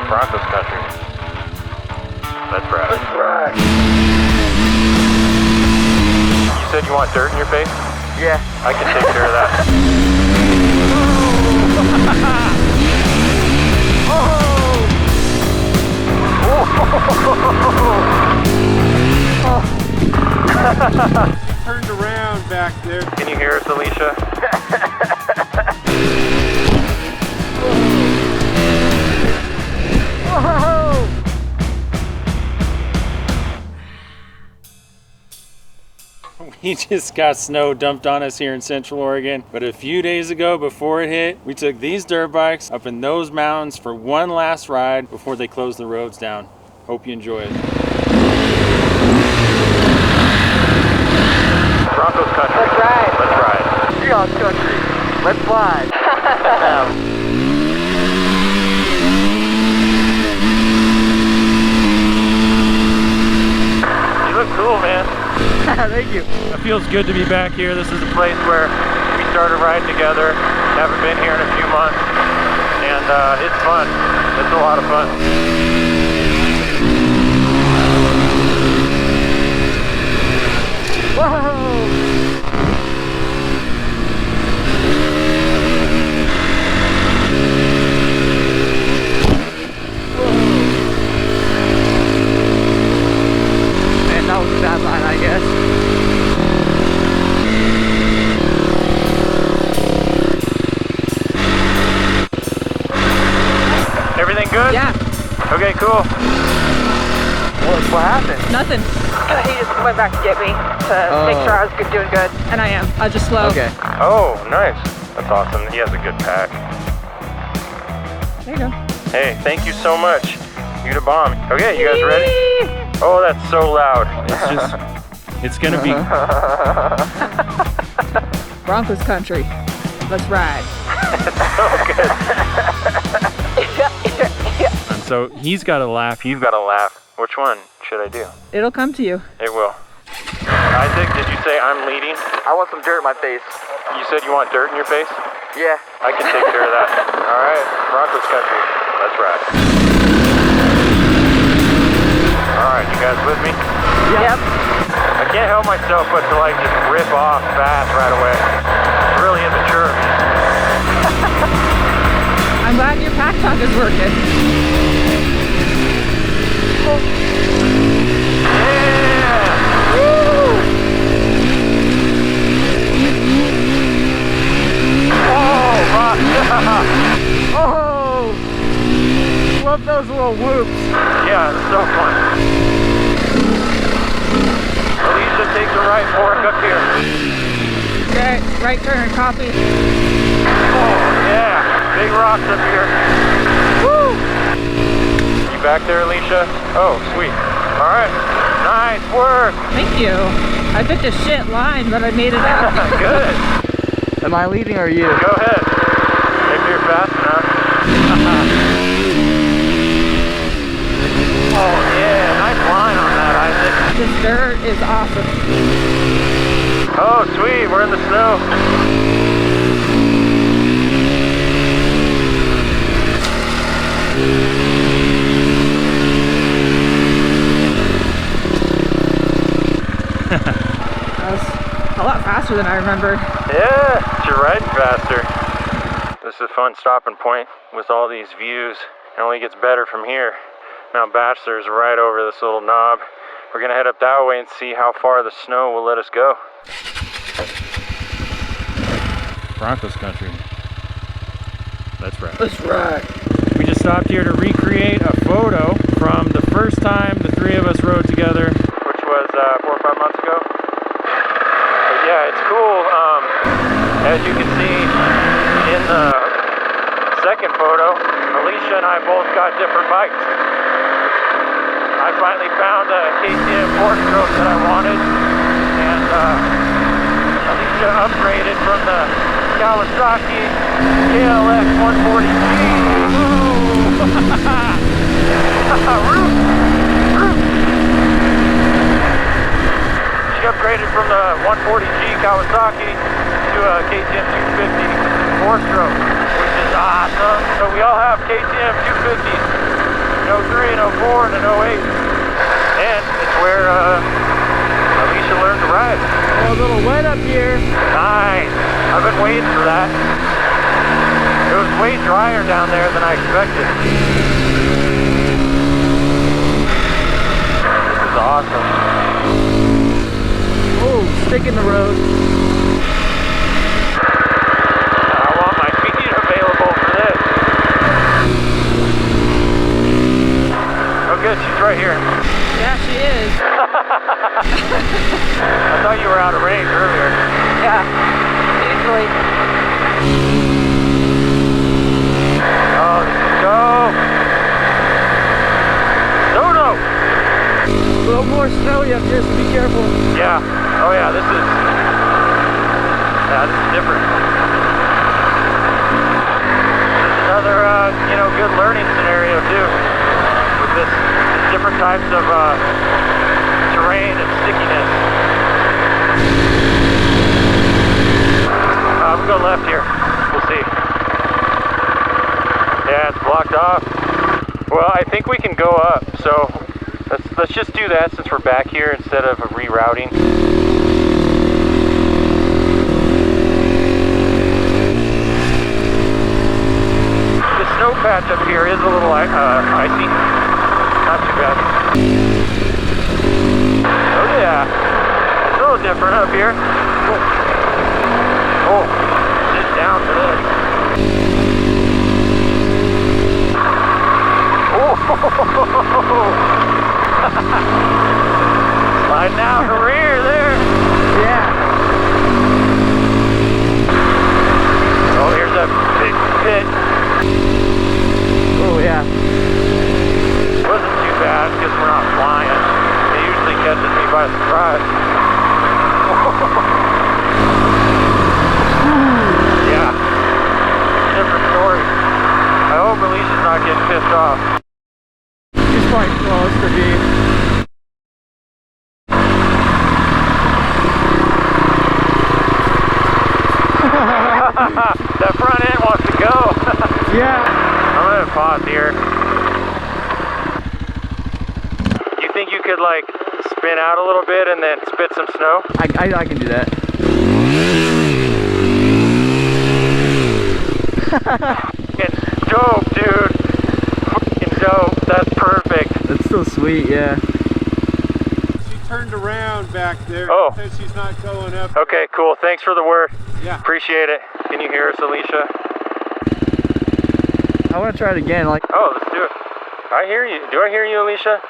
Broncos Country. That's right. That's right. You said you want dirt in your face? Yeah. I can take care of that. Turned around back there. Can you hear us, Alicia? We just got snow dumped on us here in Central Oregon, but a few days ago before it hit, we took these dirt bikes up in those mountains for one last ride before they closed the roads down. Hope you enjoy it. Broncos Country. Let's ride. Let's ride. Broncos Country. Let's fly. You look cool, man. Thank you. It feels good to be back here. This is A place where we started riding together. Haven't been here in a few months, and it's fun. It's a lot of fun. Whoa! Man, that was a bad line, I guess. Everything good? Yeah, Okay, cool. What happened? nothing. He just went back to get me to make sure I was doing good. And I am. I just slow. Okay. Oh, nice. That's awesome. He has a good pack. There you go. Hey, thank you so much. You the bomb. Okay, you guys ready? Oh, that's so loud. it's gonna be. Broncos Country. Let's ride. So good. And so he's got to laugh. You've got to laugh. Which one should I do? It'll come to you. It will. Isaac, did you say I'm leading? I want some dirt in my face. You said you want dirt in your face? Yeah. I can take care of that. All right, Broncos Country. Let's ride. All right, you guys with me? Yep. I can't help myself but to like just rip off fast right away. It's really immature of me. I'm glad your pack talk is working. Yeah! Woo! Oh, rock! Oh! Love those little whoops. Yeah, it's so fun. Alicia takes a right fork up here. Okay, right turn, copy. Oh, yeah. Big rocks up here. Woo! You back there, Alicia? Oh, sweet. All right. Nice work. Thank you. I picked a shit line, but I made it up. Good. Am I leading or you? Go ahead. If you're fast enough. Oh, yeah. Nice line on that, Isaac. This dirt is awesome. Oh, sweet. We're in the snow. That was a lot faster than I remembered. Yeah, you're riding faster. This is a fun stopping point with all these views. It only gets better from here. Mount Bachelor is right over this little knob. We're gonna head up that way and see how far the snow will let us go. Broncos Country. Let's ride. Let's ride. We just stopped here to recreate a photo from the first time the three of us rode together. Which was 4 or 5 months ago. But yeah, it's cool. As you can see in the second photo, Alicia and I both got different bikes. I finally found a KTM 4-stroke that I wanted, and Alicia upgraded from the Kawasaki KLX 140G. She upgraded from the 140G Kawasaki to a KTM 250 4-stroke, which is awesome. So we all have KTM 250s. 03 and 04 and in 08. And it's where Alicia learned to ride. Oh, a little wet up here. Nice. I've been waiting for that. It was way drier down there than I expected. This is awesome. Oh, stick in the road. I want my feet available for this. Oh good, she's right here. Yeah, she is. I thought you were out of range earlier. Yeah, easily. Oh, this is dope. No. A little more snowy up here, so be careful. Yeah. Oh yeah, this is different. This is another, good learning scenario too. With this different types of terrain and stickiness. We go left here. We'll see. Yeah, it's blocked off. Well, I think we can go up, so let's just do that since we're back here instead of rerouting. The snow patch up here is a little icy. Not too bad. Oh yeah, it's a little different up here. Oh, sit down for this. Sliding out the rear there. Yeah. Oh, here's a big pit. Oh, yeah. Wasn't too bad because we're not flying. It usually catches me by surprise. Yeah. Different story. I hope Alicia's not getting pissed off. She's quite close to be. That front end wants to go. Yeah. I'm gonna pause here. You think you could like spin out a little bit and then spit some snow? I can do that. Fucking dope, dude. Fucking dope. That's perfect. That's still sweet, yeah. She turned around back there. Oh. Says she's not going up. Okay, cool. Thanks for the word. Yeah. Appreciate it. Can you hear us, Alicia? I want to try it again. Like, Oh, let's do it. I hear you. Do I hear you, Alicia?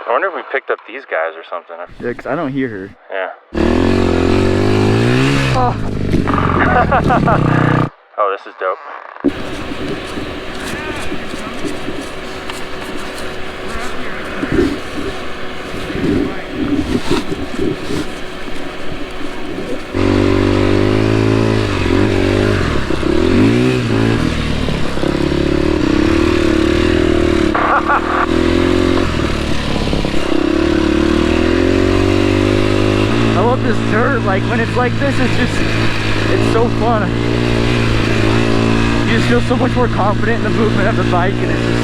I wonder if we picked up these guys or something. yeah, 'cause I don't hear her. Yeah. Oh. Oh, this is dope. I love this dirt. Like, when it's like this, it's so fun. You just feel so much more confident in the movement of the bike, and it's just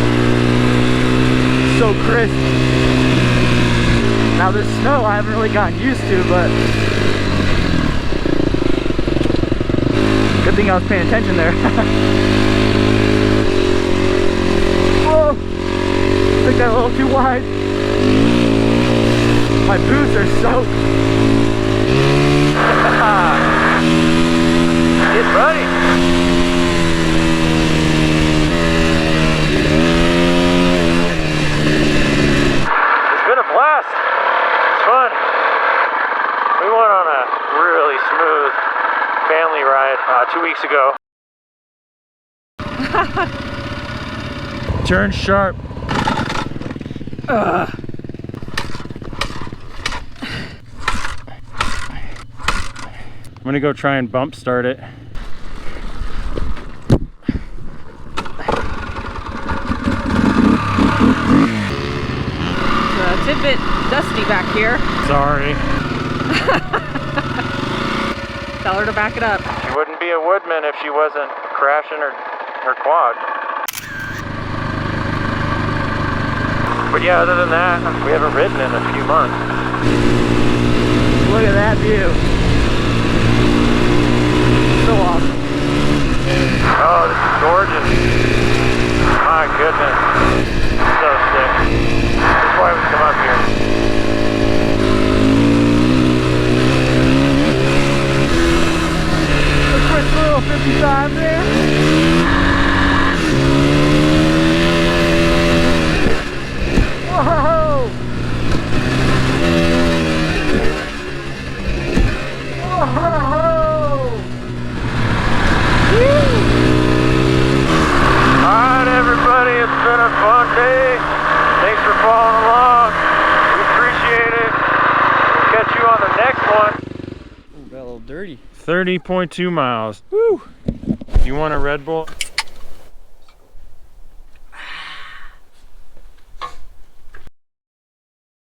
so crisp. Now this snow I haven't really gotten used to, but good thing I was paying attention there. Whoa! I think that a little too wide. My boots are soaked. Get ready. It's been a blast. It's fun. We went on a really smooth family ride 2 weeks ago. Turn sharp. I'm gonna go try and bump start it. It's a bit dusty back here. Sorry. Tell her to back it up. She wouldn't be a woodman if she wasn't crashing her quad. But yeah, other than that, we haven't ridden in a few months. Look at that view. So awesome. Oh, this is gorgeous. My goodness. So sick. That's why we come up here. A quick little 55 there. Whoa! Alright everybody, it's been a fun day. Thanks for following along. We appreciate it. We'll catch you on the next one. Ooh, got a little dirty. 30.2 miles. Woo! You want a Red Bull?